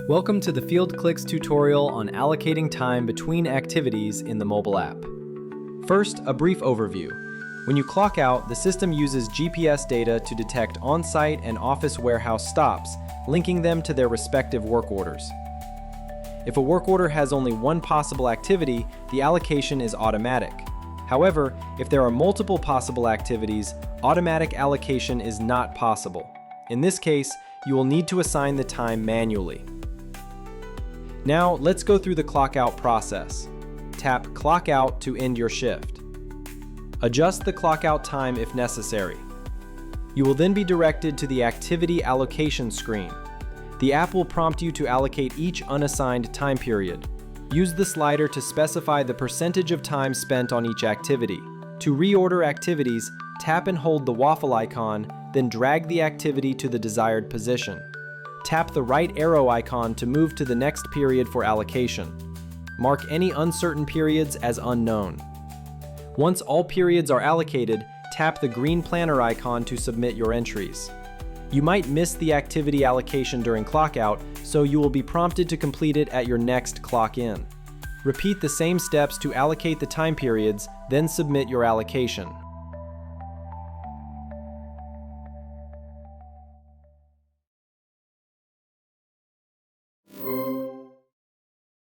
Welcome to the Fieldclix tutorial on allocating time between activities in the mobile app. First, a brief overview. When you clock out, the system uses GPS data to detect on-site and office warehouse stops, linking them to their respective work orders. If a work order has only one possible activity, the allocation is automatic. However, if there are multiple possible activities, automatic allocation is not possible. In this case, you will need to assign the time manually. Now, let's go through the clock out process. Tap Clock Out to end your shift. Adjust the clock out time if necessary. You will then be directed to the Activity Allocation screen. The app will prompt you to allocate each unassigned time period. Use the slider to specify the percentage of time spent on each activity. To reorder activities, tap and hold the waffle icon, then drag the activity to the desired position. Tap the right arrow icon to move to the next period for allocation. Mark any uncertain periods as unknown. Once all periods are allocated, tap the green planner icon to submit your entries. You might miss the activity allocation during clock out, so you will be prompted to complete it at your next clock in. Repeat the same steps to allocate the time periods, then submit your allocation.